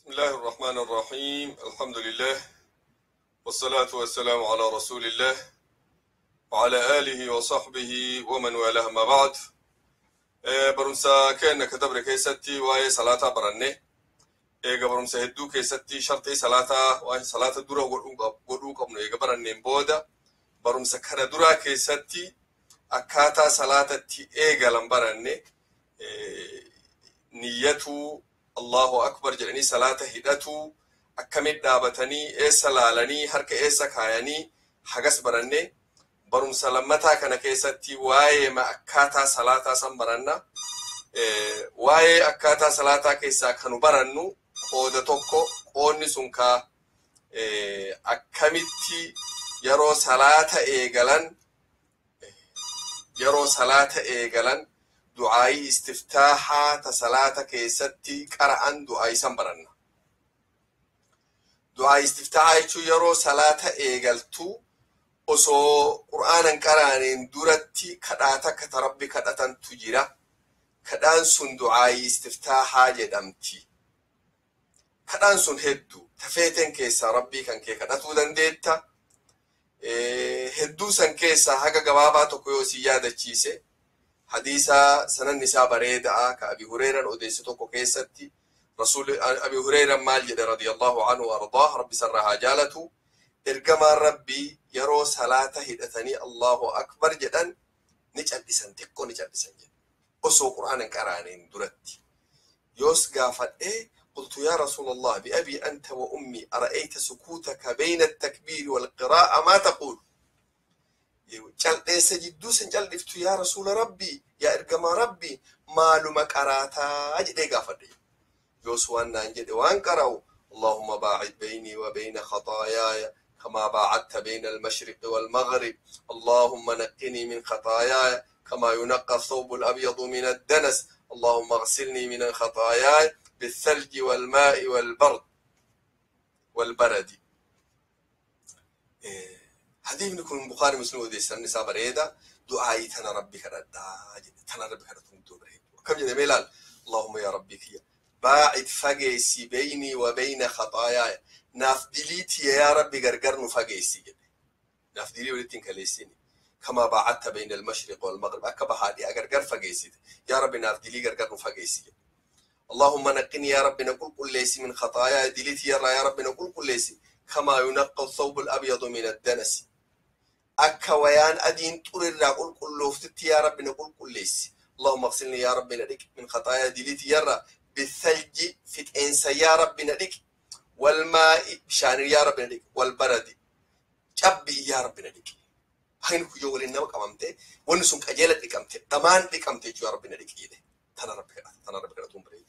بسم الله الرحمن الرحيم الحمد لله والصلاة والسلام على رسول الله وعلى آله وصحبه ومن والاه ما بعد برمسا كأن كتب كيستي وهي صلاة برنة برمسا هدو كيستي شرطي صلاة وهي صلاة درا قدوك ابن برنة بودا برمسا كان درا كيستي أكاتا صلاة تي لم برنة نيته الله أكبر جلني صلاة هدته أكمل دابتني سلالني هرك سكايني حجس برني برم سلامتا كان كيستي واي ما أكاتا صلاة سنبرنا واي أكاتا صلاة كيسا كانوا برنو قودة توكو قوني سنكا أكملتي يرو صلاة إيغلان دعاي استفتاحا تسلاة كيستي قرأن دعاي سنبرنا دعاي استفتاحا يرو صلاة إيغلتو osoo qur'aanan qaraaneen duratti kadhaata kata rabbi kadhatantu jira kadhaan sun du'aayi istiftaahaa jedhamti kadhaan sun hedduu tafeeten keessaa rabbii kan kee kadhatuu dandeetta hedduu san keessaa haga gabaabaa tokko yoo si yaadachiise hadiisa sanan isaa bareedaa ka abi hureeran odeesse tokko keessatti rasuul abi hureeran maal jedhe radiyallahu anhu ardaah rabbi sarrahaa jaalatu ergamaan rabbii yeroo salaata hidhatanii Allahu akbar jedhan ni callisan xiqqoo ni callisan jedhe osoo qur'aanan qaraaneen duratti yoos gaafadhee قلت يا رسول الله بأبي أنت وأمي أرأيت سكوتك بين التكبير والقراءة ما تقول سجدوس جلفت يا رسول ربي يا إرقم ربي مالما قراتا أجد قافدي يوس وانا انجد وان قرأوا اللهم باعد بيني وبين خطاياي كما باعدت بين المشرق والمغرب اللهم نقني من خطاياي كما ينقى الثوب الأبيض من الدنس اللهم اغسلني من خطاياي بالثلج والماء والبرد حديث نكون البخاري مسلم وديس النساء بريدة دعائي تنا ربك تنا ربك كم جد ميلال اللهم يا ربي كيا باعد فقيسي بيني وبين خطاياي نافدليتي يا ربي غرغر نفقيسي نافدلي ولتين كليسيني كما باعدت بين المشرق والمغرب أكبا هادي أغرغر فقيسي يا ربي نافدلي غرغر نفقيسي اللهم نقني يا ربي نقول كل ليس من خطايا دليتي يا ربي نقول كل ليس كما ينقى الثوب الأبيض من الدنس أكويان أدين طول نقول كل لفتي يا ربي نقول كل ليس اللهم اغسلني يا ربي نديك من خطايا دليتي يا بالثلج فت إنس يا ربي نديك والماء بشان يا ربي نديك والبرد جبي يا ربي نديك هين كو يقول إنما كمامته ونسون كجيلة دكمته تمان دكمته يا ربي نديك إيده تنا ربي كده بريد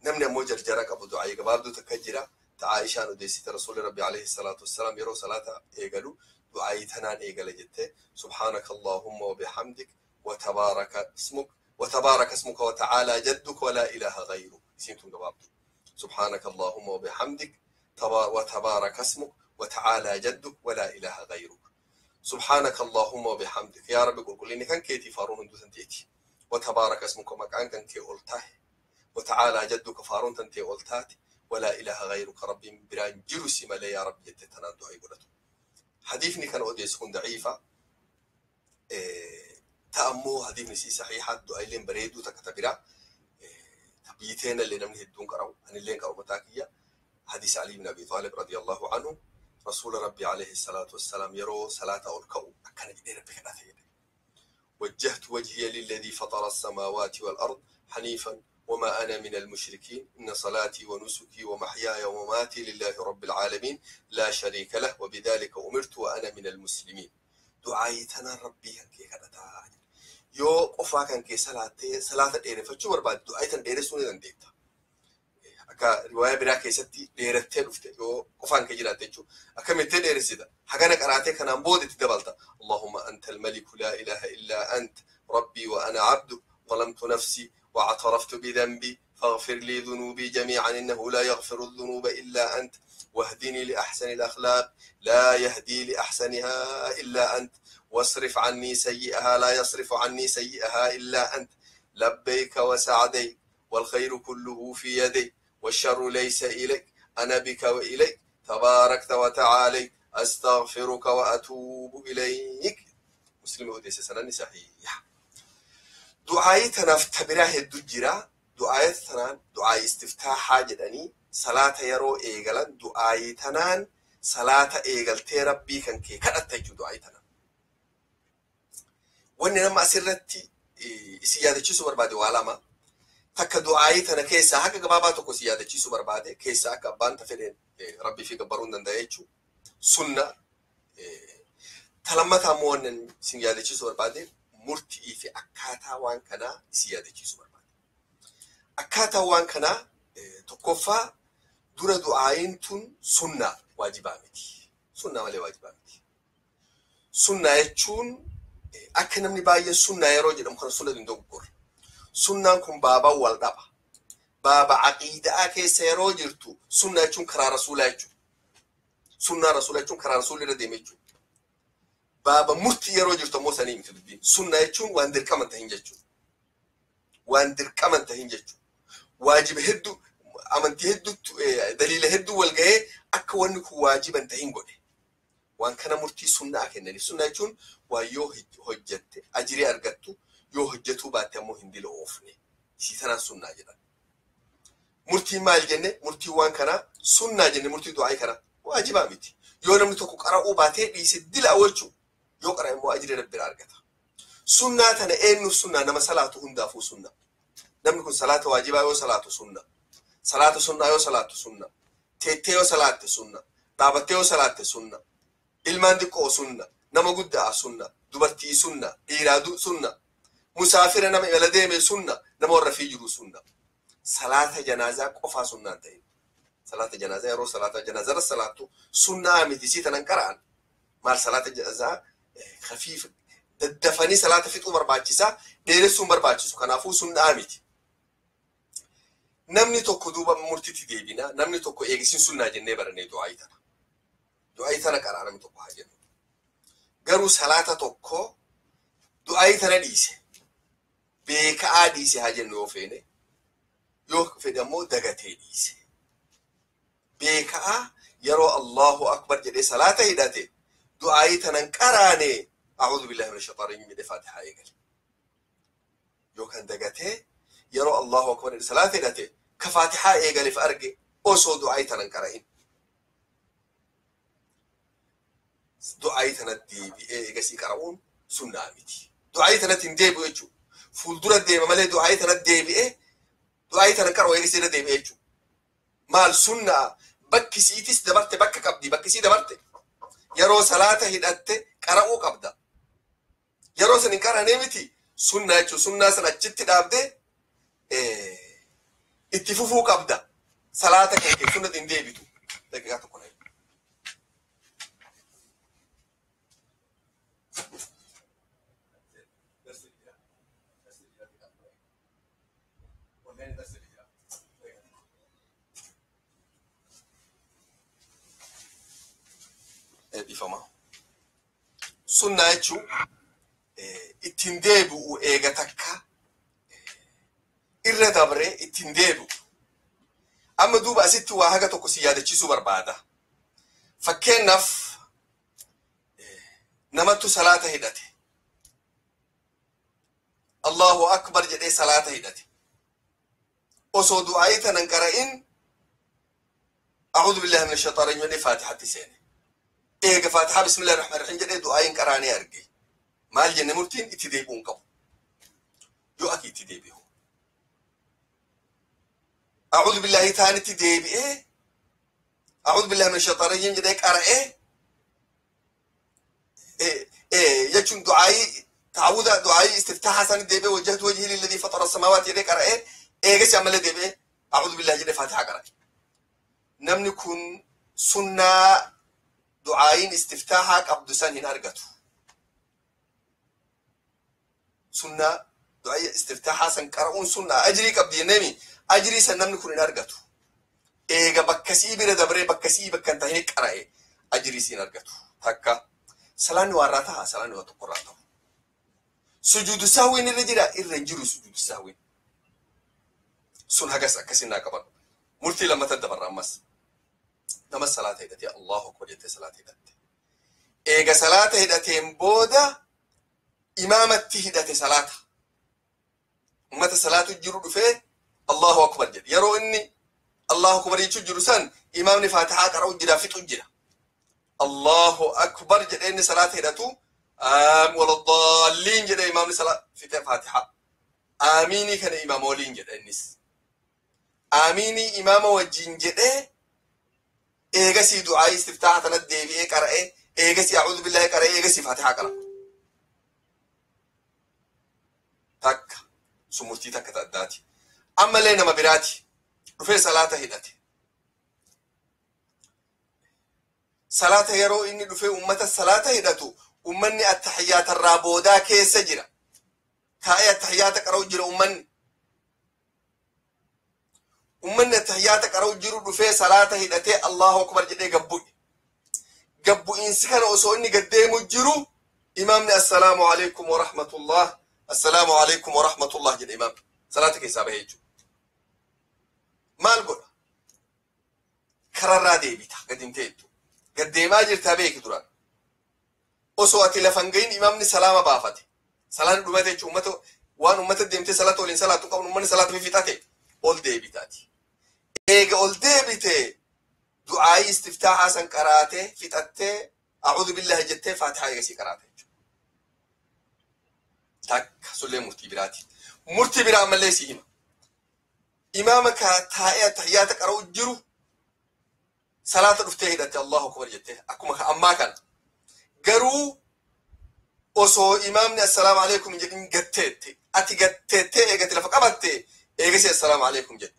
نمنا موجر جرك أبو دعاء قبابدو تكجرا تعايشان وديسيت رسول ربي عليه الصلاة والسلام يرو صلاة إيقلو دعاء تنان إيقل جته سبحانك اللهم وبحمدك وتبارك اسمك وتعالى جدك ولا إله غيرك سيمتم قبابدو سبحانك اللهم وبحمدك وتبارك اسمك وتعالى جدك ولا إله غيرك سبحانك اللهم وبحمدك يا رب قل إني كان كيتي فارون هندو تنتيتي وتبارك اسمك مكان كان كي أولته وتعالى جدك فارون تنتي أولتاتي ولا إله غيرك ربي بران جرسي ملي يا رب يتتنان دعي قلته حديثني كان أوديس كون ضعيفة تأمو حديثني سي صحيحة دعي لين بريدو تكتبرا تبيتين اللي نمني الدون قرأوا أن اللين قرأوا متاكية حديث علي بن أبي طالب رضي الله عنه رسول ربي عليه الصلاة والسلام يرو صلاة الكو أكان جدير بكنا وجهت وجهي للذي فطر السماوات والأرض حنيفا وما أنا من المشركين إن صلاتي ونسكي ومحياي ومماتي لله رب العالمين لا شريك له وبذلك أمرت وأنا من المسلمين دعايتنا ربي هنكي كدتا يو قفا كنكي صلاة ديرة فجور بعد دعايتنا ديرة سوني دنديتا أكا رواية براكي ستي ديرة تلفت يو قفا كنكي جلاتيجو أكا متى ديرة سيدا حقانا قراتي كان أمبودي تدبالتا اللهم أنت الملك لا إله إلا أنت ربي وأنا عبدك ظلمت نفسي واعترفت بذنبي فاغفر لي ذنوبي جميعا إنه لا يغفر الذنوب إلا أنت واهدني لأحسن الأخلاق لا يهدي لأحسنها إلا أنت واصرف عني سيئها لا يصرف عني سيئها إلا أنت لبيك وسعديك والخير كله في يدي والشر ليس إليك أنا بك وإليك تباركت وتعالي أستغفرك وأتوب إليك. مسلم وديس سنن صحيح. دعاء تنفتبره الدجرة دعاء ثنان دعاء استفتاح حاجة أني صلاة يرو إيجلان دعاء تنان صلاة إيجل تربي كان كي كانت تجو دعاء تنان. وإنما أسرتي سيادة شو بربادي وعلامة takka du'aayii tana keessaa haga gabaabaa tokko si yaadachiisuu barbaade keessaa akka abbaan tafedheen rabbii fi gabbaruun danda'a jechuun sunna talammataa immoo wannan si yaadachiisuu barbaade murtii fi akkaataa waan kanaa si yaadachiisuu barbaade. Akkaataa waan kanaa tokkoffaa dura du'aayiin tun sunna waajibaa miti. Sunna malee waajibaa miti. Sunna jechuun akka namni baay'een sunna yeroo jedhamu kan sunna hin dogoggorre. Sunnaan kun baaba wal dhaba. Baaba aqiidaa keessa yeroo jirtu sunna jechuun karaa rasuulaa jechuudha. Sunnaa rasuulaa jechuun karaa rasuulii irra deeme jechuudha. Baaba murtii yeroo jirtu ammoo sanii miti dubbiin. Sunna jechuun waan dirqaman tahin jechuudha. Waan dirqaman tahin jechuudha. Waajiba hedduu amantii hedduutu daliila hedduu wal ga'ee akka wanni kun waajiban tahin godhe. Waan kana murtii sunnaa kennaniif. Sunna jechuun waan yoo hojjette ajirii argattu yoo hojjetuu baatte ammoo hin dila oofne si tanaan sunnaa jedhan. Murtii maal jenne murtii waan kanaa sunnaa jenne murtii du'aa kana waajibaa miti. Yoo namni tokko qara'uu baatee dhiise dila oolchu yoo qara immoo ajira rabbiraa argata. Sunnaa tana eenyuuf sunnaa nama salaatu hundaafuu sunna. Namni kun salaata waajibaa yoo salaatu sunna. Salaata sunnaa yoo salaatu sunna. Teettee yoo salaatte sunna. Dhaabattee yoo salaatte sunna. Ilmaan xiqqoo sunna. Nama guddaa sunna. Dubartii sunna. Dhiiraa sunna. Musaafira nama imala deeme sunna. Nama warra fi jiru sunna. Salaata janaazaa qofaa sunnaan ta'e. Salaata janaazaa yeroo salaata janaazaa salaatu sunnaa miti si tanan qara'an. Maal salaata janaazaa khafiif daddafanii salaata fixuu barbaachisaa dheeressuun barbaachisu kanaafuu sunnaa miti. Namni tokko duuba murtiitti deebina namni tokko eegisiin sunnaa jennee barannee du'aa tana. Du'aa tana qaraa namni tokko haa jennu. Garuu salaata tokko du'aa tana dhiise. Beekaa dhiise haa jennu yoo feene. Yoo fedhe ammoo dagatee dhiise. Beekaa yeroo Allahu akbar jedhee salaata hidhate du'aa tanan qaraane a'uudhu billahi minash shaytaanir rajiim jedhee faatihaa eegale. Yookaan dagatee yeroo Allahu akbar jedhee salaata hidhate ka faatihaa eegaleef arge osoo du'aa tanan qara'in. Du'aa tanatti deebi'ee eegasii qara'uun sunnaa miti. Du'aa tanatti hin deebi'u jechuudha. Fuuldura deema malee du'aa tanatti deebi'ee du'aa tanan qara'u eegasii irra deebi'ee jechuudha. Maal sunnaa bakki siitis dabarte bakka qabdi bakki sii dabarte yeroo salaata hidhatte qara'uu qabda. Yeroo san hin qara'ne miti sunnaa jechuudha. Sunnaa san achitti dhaabdee itti fufuu qabda. Salaata kan kee sunnatti hin deebitu. Daqiiqaa tokko na ifama. Sunnaa jechuun ittiin deebi'u eega takka irra dabree ittiin deebi'u. Amma duuba asitti waa haga tokko si yaadachiisuu barbaada. Fakkeenyaaf namattu salaata hidhate. Allahu akbar jedhee salaata hidhate. Osoo du'aa tanan qara'in a'uudhu billahi minash shaytaanir rajiim jedhee faatihatti seene. Eega faatihaa bismillahir rahmaanir rahiim jedhee du'aa qaraanee arge. Maal jenne murtiin itti deebi'uun qabu. Yoo aki itti deebi'u. A'uudhu billahi taanitti deebi'ee a'uudhu billahi minash shaytaanir rajiim jedhee qara'ee jechuun du'aa du'aa istiftaaha san deebi'ee wajjahtu wajhii lilladhii fatara as-samaawaati jedhee qara'ee eegasi ammallee deebi'ee a'uudhu billahi jedhee faatihaa qara'e. Namni kun sunnaa du'aayin istiftaahaa qabdu san hin argatu. Sunnaa du'aa istiftaahaa san qara'uun sunnaa ajrii qabdi jennemi ajrii san namni kun hin argatu. Eega bakkasii bira dabree bakkasii bakka hin tahin qara'e ajrii siin argatu. Takka salaanni waarraa ta'a salaanni waa tokkorraa ta'u. Sujuudu sahwiin irra jira irra hin jiru sujuudu sahwiin. Sun hagas akkasin naa qaban. مرتي لما تدبر أمس نما صلاة هدتي الله أكبر جت صلاة هدتي إيجا صلاة هدتين بودا إمامة هدتي صلاة متى صلاة الجرود فيه الله أكبر جد يرو إني الله أكبر يجرو سن إمامني فاتحة قرأ جدا في تجرا الله أكبر جد إني صلاة هدتو ولا الضالين جد إمامني صلاة في فاتحة آميني كان إمام ولين جد إنيس آميني إمام وجين جد إيجاسي دعاء استفتاح تندي بيه قرأ إيجاسي أعوذ بالله قرأ إيجاسي فاتحة قرأ تك سمرتي تك تأداتي أما لينا ما براتي رفع صلاة هداتي صلاة يرو إني رفع أمة الصلاة هداتو أمني التحيات الرابودا كي سجرة كاية التحيات قرأ جرى أمني التحيات قرأ جرى رفع صلاة هداتي الله أكبر جدي قبو إنسكان أسوئني قديم الجرو إمامنا السلام عليكم ورحمة الله السلام عليكم ورحمة الله جد إمام صلاتك حسابه يجو مال قول كرر ديبتا قدمتيتو قديما جرتا بيك دران أسواتي لفنقين إمامني سلام بافتي سلام دمتي جو أمتو وان أمت ديمتي صلاة ولين صلاة تقوم أمني صلاة في فتاتي أول ديبتاتي إيجا أول ديبتي دعاء استفتاح حسن كراتي فتاتي أعوذ بالله جتي فاتحة يسي كراتي تك سلي مرتي براتي مرتي برا ملي سيما إمامك تايا تحياتك أرو جرو صلاة رفتهدت الله أكبر جته أكما أما كان قرو أصو إمامنا السلام عليكم جدين قتت أتي قتت إيجا تلفق أبت إيجا سي السلام عليكم جد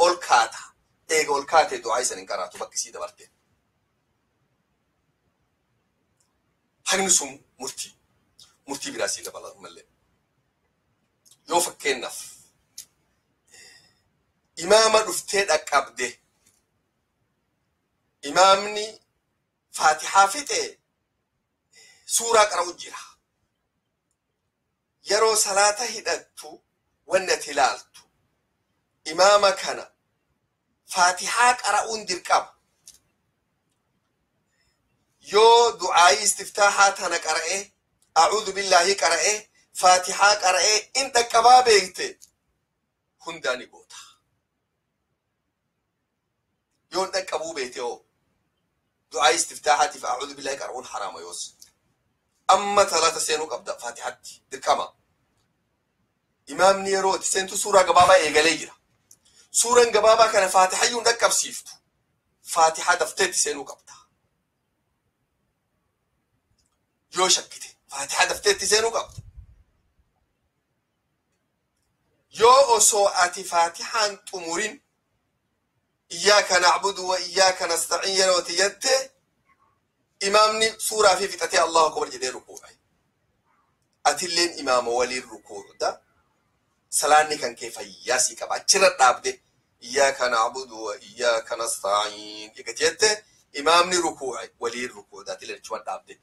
أول كاتا إيجا أول كاتا دعاء سنين كراتو بكسي دبرتين هنسوم مرتي براسي قبل ملي يو فكين نف إمام رفتيد أكابده إمامني فاتحة فته سورة قرأو جيرا يرو صلاة هدتو ونتلالتو إمام كان فاتحة قرأون دركب يو دعاء استفتاحات هنا قرأه أعوذ بالله قرأه فاتحة قرأه انت كبابيته هنداني قوتا يون تكبو بيته دعاء استفتاحاتي فأعوذ بالله قرأون حرام يوس أما ثلاثة سينو قبضة فاتحتي دركما إمام نيرو تسنتو سورة قبابا إيغاليجرا سورة قبابا كان فاتحة يون دكب سيفتو فاتحة دفتت سينو قبضة يو شكتي فاتحة دفتت سينو قبضة يو أسو أتي فاتحة تمورين إياك نعبد وإياك نستعين وتيته إمامني سورة في فتاتي الله أكبر جدي ركوعي أتلين إمام ولي الركوع ده سلاني كان كيف ياسي كبا تشرت عبده إياك نعبد وإياك نستعين يكتيته إمامني ركوعي ولي الركوع ده تلين تشرت عبده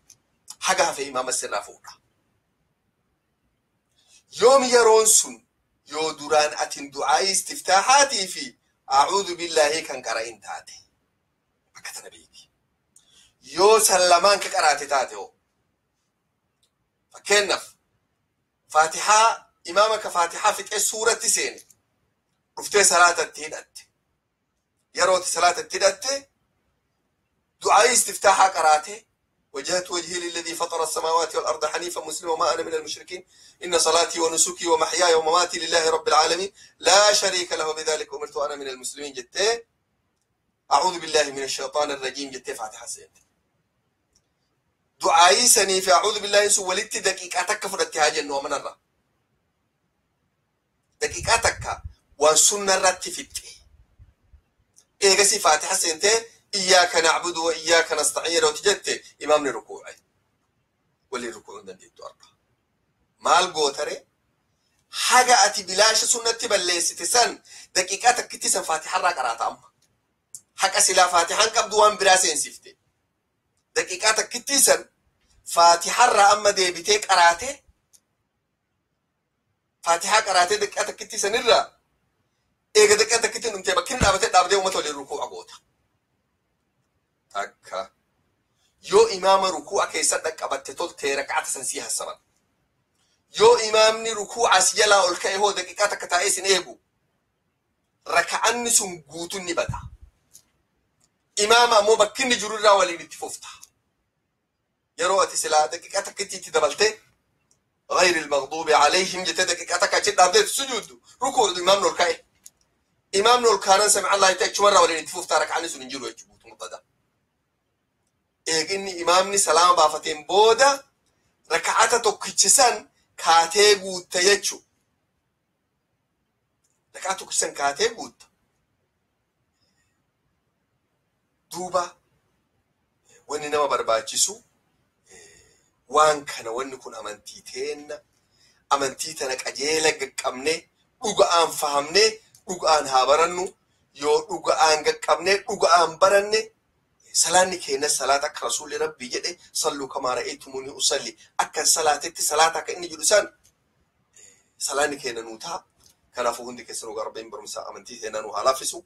حاجة في إمام السر فوقه يوم يرونسون يو دوران أتن دعاء استفتاحاتي في أعوذ بالله كان قرأين تاتي أكتا نبيك يو سلمان كقرأت تاتي فكنف فاتحة إمامك فاتحة في سورة سين رفتي صلاة التهدت يروت صلاة التهدت دعاء استفتاح قرأته وجهت وجهي للذي فطر السماوات والأرض حنيفا مسلما وما أنا من المشركين إن صلاتي ونسكي ومحياي ومماتي لله رب العالمين لا شريك له بذلك أمرت وأنا من المسلمين جتة أعوذ بالله من الشيطان الرجيم جتة فاتحة سيد دعائي سني في أعوذ بالله سو ولدت دقيقتك فرتها جنة ومن الرا دقيقتك وسنة رتفت إيه قسي فاتحة سيد إياك نعبد وإياك نستعين وتجدت إمامني ركوعي ولي ركوع نديت أربعة مال قوتري حاجة أتي بلاش سنة بليس تسن دقيقتك كتسن فاتحة را قرأت أما حاجة سلا فاتحة كبدوان براسين سفتي دقيقتك كتسن فاتحة را أما دي بتيك قرأته فاتحة قرأته دقيقتك كتسن الرا إيه دقيقتك كتن deemtee bakki inni dhaabbatee uummata waliin rukuu'a goota. Takka yoo imaama rukuu'a keessa dhaqqabatte toltee raka'ata san sii hassaban. Yoo imaamni rukuu'a si jalaa ol ka'e hoo daqiiqaa takka taa'ee sin eegu raka'anni sun guutuun ni bada. Imaama ammoo bakki inni jiru irraa waliin itti fufta. Yeroo ati silaa daqiiqaa takkitti itti dabaltee غير المغضوب عليهم جت دقيقتك أجد أبدأ السجود ركوع الإمام نوركاي إمام نوركان سمع الله يتأكد مرة ولا يتفوف تارك عني سنجيرو يجبوت مقدام إني إمامني سلام بافتين بودا ركعته تكتشسن كاتيجو تيجو ركعته كتشسن كاتيجو دوبا وإني نما برباجيسو waan kana wanni kun amantii tana qajeela gaqqabne dhuga'aan fahamne dhuga'aan haa barannu yoo dhuga'aan gaqqabne dhuga'aan baranne salaanni keenya salaata akka rasuulli rabbii jedhe sallu kamaa ra'aytumuni usalli akka salaatetti salaata akka inni jedhu san salaanni keenya nuu ta'a. Kanaafuu hundi keessan dhugaa rabbiin barumsa amantii teenya nu haa laaffisu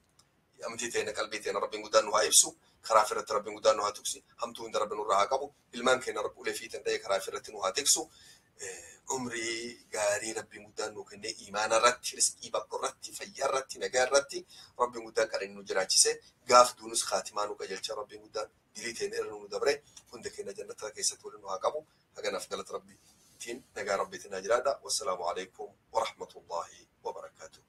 amantii teenya qalbii teenya rabbiin guddaan nu haa ibsu. karaa firratti rabbiin guddaan nu haa tuksi hamtuu hunda rabbiin nurraa haa qabu ilmaan keenya rabbi ulee fiitan dha'ee karaa firratti nu haa tiksu umrii gaarii rabbiin guddaan nu kennee imaana irratti riskii bakka irratti fayyaa irratti nagaa irratti rabbiin guddaan kan inni nu jiraachise gaaf duunus khaatimaa nu qajeelcha rabbiin guddaan dilii teenya irra nu dabre hunda keenya jannata keessatti waliin nu haa qabu haganaaf galata rabbiitiin nagaa rabbiitiin haa jiraadha wassalaamu alaikum wa rahmatullahi wa barakaatuh.